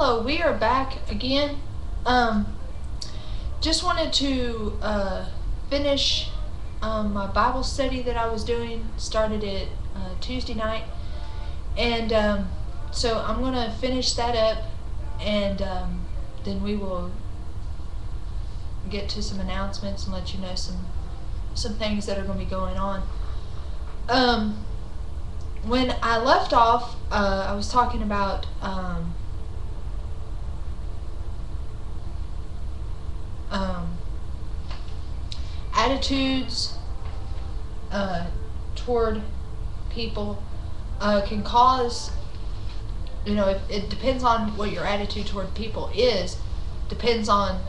hello, we are back again. Just wanted to finish my Bible study that I was doing. Started it Tuesday night, and so I'm gonna finish that up, and then we will get to some announcements and let you know some things that are going to be going on. When I left off, I was talking about attitudes toward people can cause, it depends on what your attitude toward people is, depends on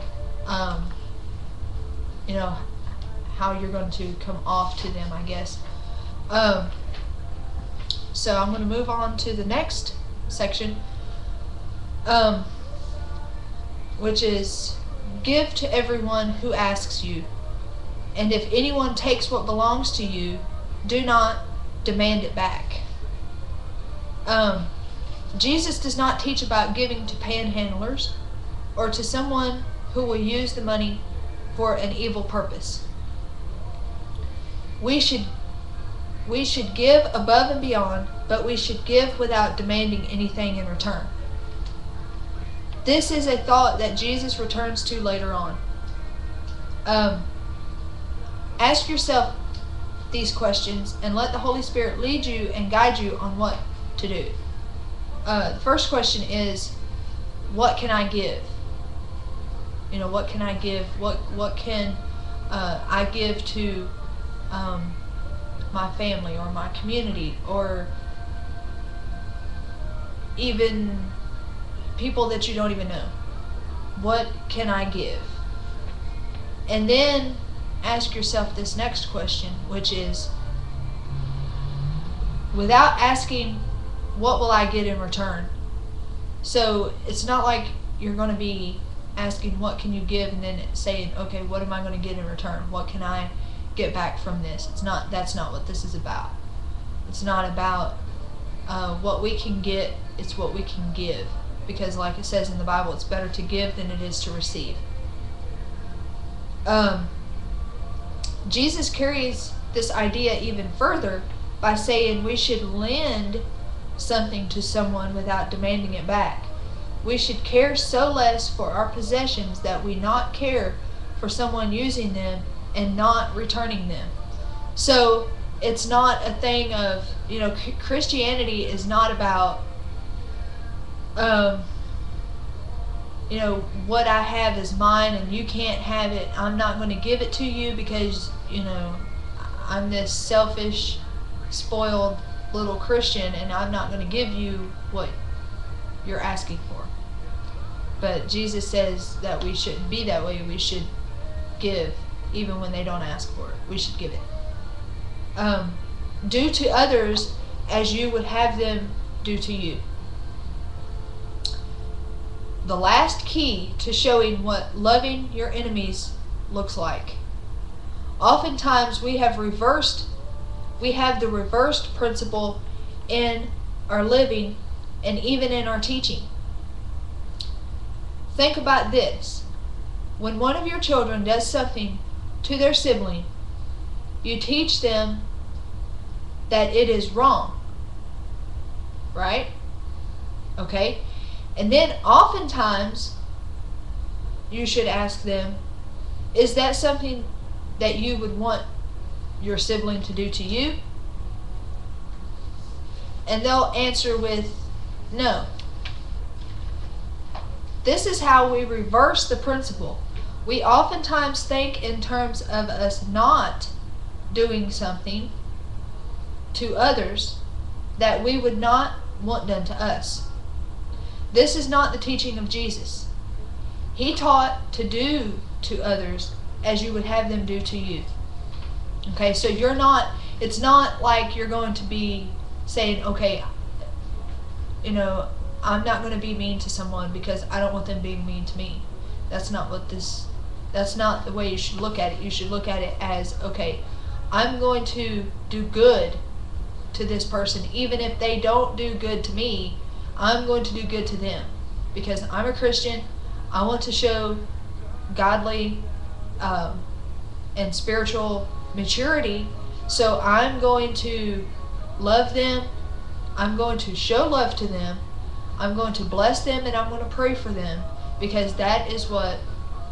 how you're going to come off to them, I guess. So I'm going to move on to the next section, which is give to everyone who asks you, and if anyone takes what belongs to you, do not demand it back. Jesus does not teach about giving to panhandlers or to someone who will use the money for an evil purpose. We should give above and beyond, but we should give without demanding anything in return. This is a thought that Jesus returns to later on. Ask yourself these questions and let the Holy Spirit lead you and guide you on what to do. The first question is, what can I give? What can I give? What can I give to my family or my community, or even people that you don't even know? What can I give? And then ask yourself this next question, which is, without asking, what will I get in return? So it's not like you're going to be asking, what can you give, and then saying, okay, what am I going to get in return? What can I get back from this? That's not what this is about. It's not about what we can get, it's what we can give. Because like it says in the Bible, it's better to give than it is to receive. Jesus carries this idea even further by saying we should lend something to someone without demanding it back. We should care so less for our possessions that we not care for someone using them and not returning them. So it's not a thing of, Christianity is not about what I have is mine and you can't have it. I'm not going to give it to you because I'm this selfish, spoiled little Christian, and I'm not going to give you what you're asking for. But Jesus says that we shouldn't be that way. We should give even when they don't ask for it. We should give it. Do to others as you would have them do to you. The last key to showing what loving your enemies looks like. Oftentimes we have the reversed principle in our living and even in our teaching. Think about this. When one of your children does something to their sibling, you teach them that it is wrong, right? Okay? And then oftentimes you should ask them, is that something that you would want your sibling to do to you? And they'll answer with no. This is how we reverse the principle. We oftentimes think in terms of us not doing something to others that we would not want done to us. This is not the teaching of Jesus. He taught to do to others as you would have them do to you. Okay, so it's not like you're going to be saying, okay, I'm not going to be mean to someone because I don't want them being mean to me. That's not the way you should look at it. You should look at it as, okay, I'm going to do good to this person. Even if they don't do good to me, I'm going to do good to them. because I'm a Christian. I want to show godly and spiritual maturity. So I'm going to love them. I'm going to show love to them. I'm going to bless them, and I'm going to pray for them, because that is what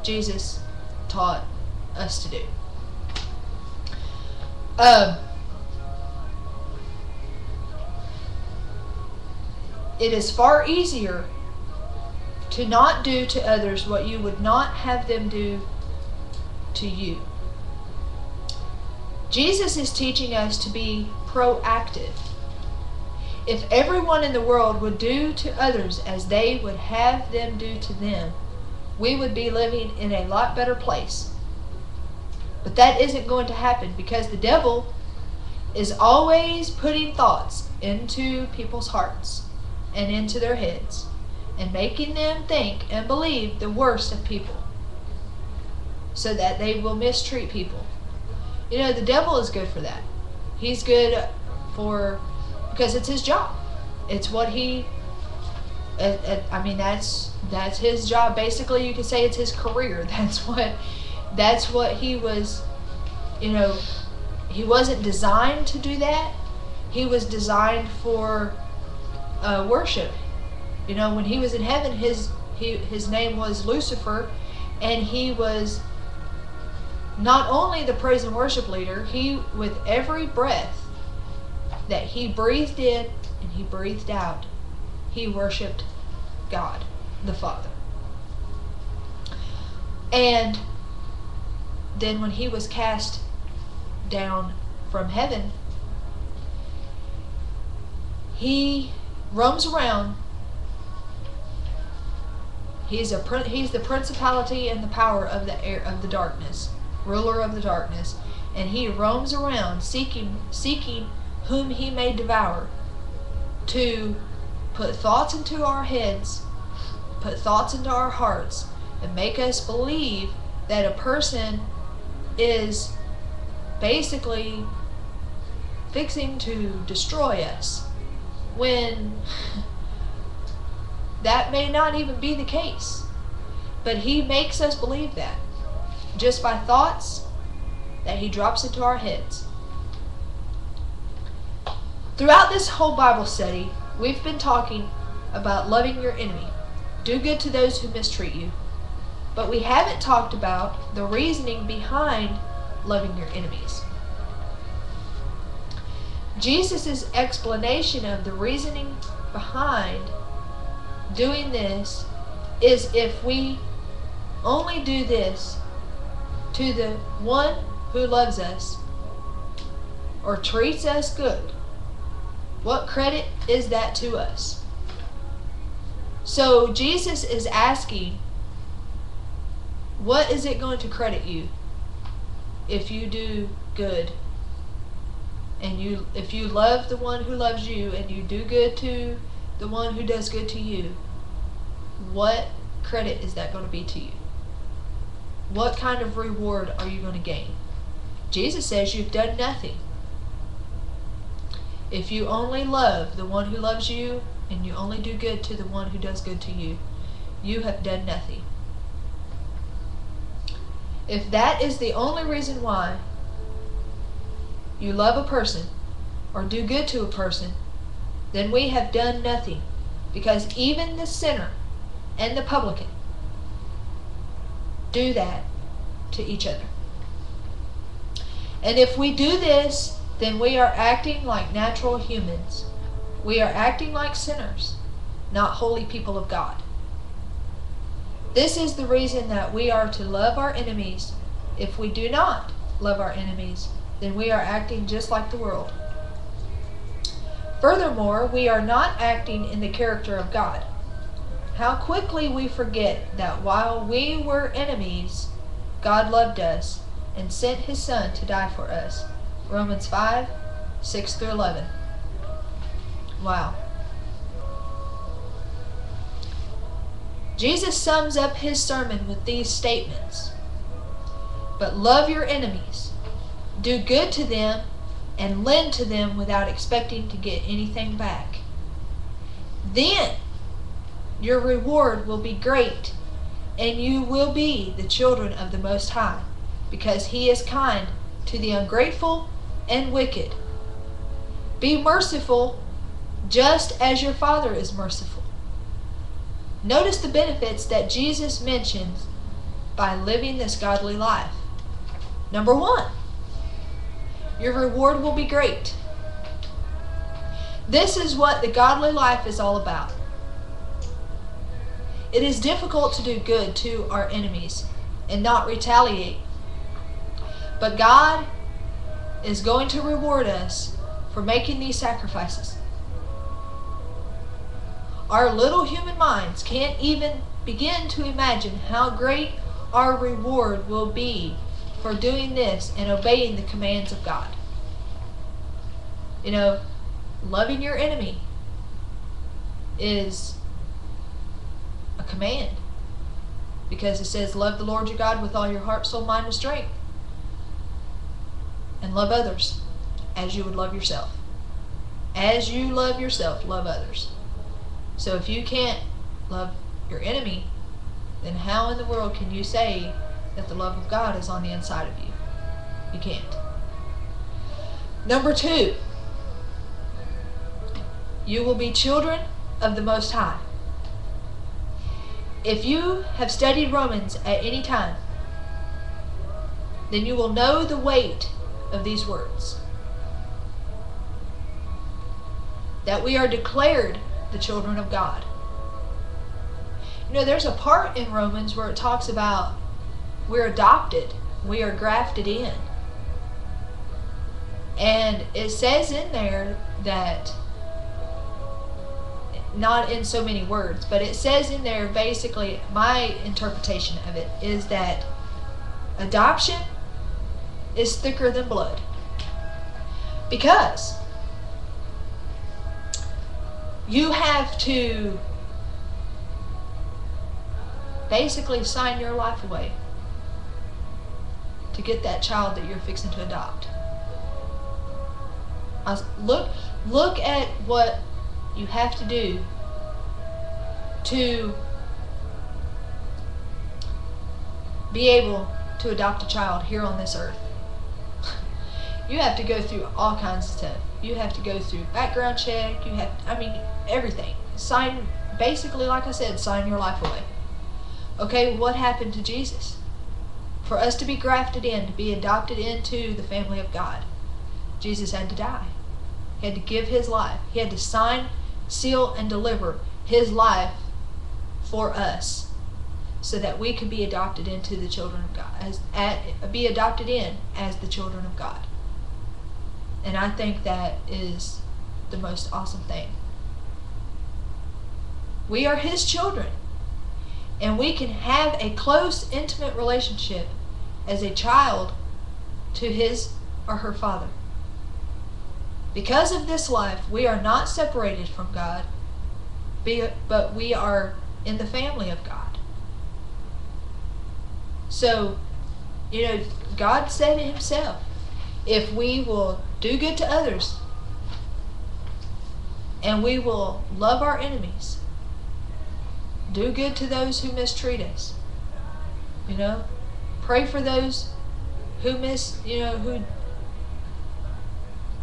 Jesus taught us to do. It is far easier to not do to others what you would not have them do to you. Jesus is teaching us to be proactive. If everyone in the world would do to others as they would have them do to them, we would be living in a lot better place. But that isn't going to happen, because the devil is always putting thoughts into people's hearts and into their heads, and making them think and believe the worst of people, so that they will mistreat people. You know, the devil is good for that. He's good because it's his job. It's what he, I mean, that's his job. Basically, you could say it's his career. That's what he was, you know, he wasn't designed to do that. He was designed for worship. You know, when he was in heaven, his name was Lucifer, and he was not only the praise and worship leader, he, with every breath that he breathed in and he breathed out, he worshiped God, the Father. And then when he was cast down from heaven, he roams around. He's the principality and the power of the air of the darkness, ruler of the darkness, and he roams around seeking whom he may devour, to put thoughts into our heads, put thoughts into our hearts, and make us believe that a person is basically fixing to destroy us, when that may not even be the case. But he makes us believe that just by thoughts that he drops into our heads. Throughout this whole Bible study, we've been talking about loving your enemy. Do good to those who mistreat you. But we haven't talked about the reasoning behind loving your enemies. Jesus' explanation of the reasoning behind doing this is, if we only do this to the one who loves us or treats us good, what credit is that to us? So Jesus is asking, what is it going to credit you if you do good, and if you love the one who loves you, and you do good to the one who does good to you? What credit is that going to be to you? What kind of reward are you going to gain? Jesus says you've done nothing. If you only love the one who loves you, and you only do good to the one who does good to you, you have done nothing. If that is the only reason why you love a person or do good to a person, then we have done nothing, because even the sinner and the publican do that to each other. And if we do this, then we are acting like natural humans. We are acting like sinners, not holy people of God. This is the reason that we are to love our enemies. If we do not love our enemies, then we are acting just like the world. Furthermore, we are not acting in the character of God. How quickly we forget that while we were enemies, God loved us and sent His Son to die for us. Romans 5, 6 through 11. Wow. Jesus sums up His sermon with these statements. But love your enemies. Do good to them and lend to them without expecting to get anything back. Then Your reward will be great, and you will be the children of the Most High, because He is kind to the ungrateful and wicked. Be merciful, just as your Father is merciful. Notice the benefits that Jesus mentions by living this godly life. Number 1, your reward will be great. This is what the godly life is all about. It is difficult to do good to our enemies and not retaliate. But God is going to reward us for making these sacrifices. Our little human minds can't even begin to imagine how great our reward will be for doing this and obeying the commands of God. You know, loving your enemy is a command, because it says, love the Lord your God with all your heart, soul, mind, and strength, and love others as you would love yourself. As you love yourself, love others. So if you can't love your enemy, then how in the world can you say that the love of God is on the inside of you? You can't. Number 2, you will be children of the Most High. If you have studied Romans at any time, then you will know the weight of these words. That we are declared the children of God. You know, there's a part in Romans where it talks about we're adopted, we are grafted in. And it says in there that, not in so many words, but it says in there, basically, my interpretation of it is that adoption is thicker than blood. Because you have to basically sign your life away to get that child that you're fixing to adopt. Look at what you have to do to be able to adopt a child here on this earth. You have to go through all kinds of stuff. You have to go through background check. You have, everything. Sign, basically, like I said, sign your life away. Okay, what happened to Jesus? For us to be grafted in, to be adopted into the family of God, Jesus had to die. He had to give His life. He had to sign, seal, and deliver His life for us, so that we could be adopted into the children of God, be adopted in as the children of God. And I think that is the most awesome thing. We are His children, and we can have a close, intimate relationship as a child to his or her father. Because of this life, we are not separated from God, but we are in the family of God. So, God said it Himself, if we will do good to others, and we will love our enemies, do good to those who mistreat us, pray for those who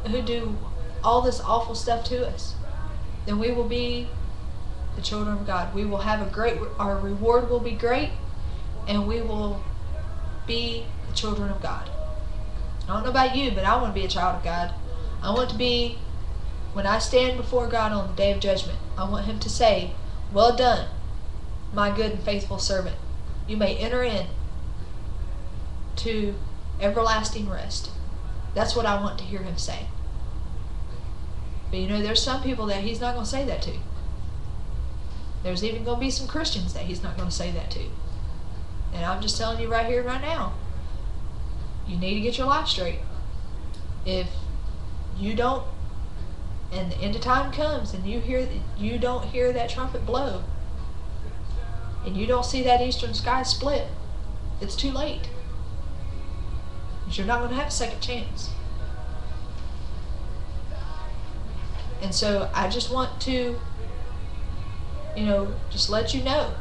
who do all this awful stuff to us, then we will be the children of God. We will have our reward will be great, and we will be the children of God. I don't know about you, but I want to be a child of God. I want to be, when I stand before God on the day of judgment, I want Him to say, well done, my good and faithful servant. You may enter in to everlasting rest. That's what I want to hear Him say. But there's some people that He's not going to say that to. There's even going to be some Christians that He's not going to say that to. And I'm just telling you right here, right now, you need to get your life straight. If you don't, and the end of time comes, and you don't hear that trumpet blow, and you don't see that eastern sky split, it's too late. You're not going to have a second chance. And so I just want to just let you know.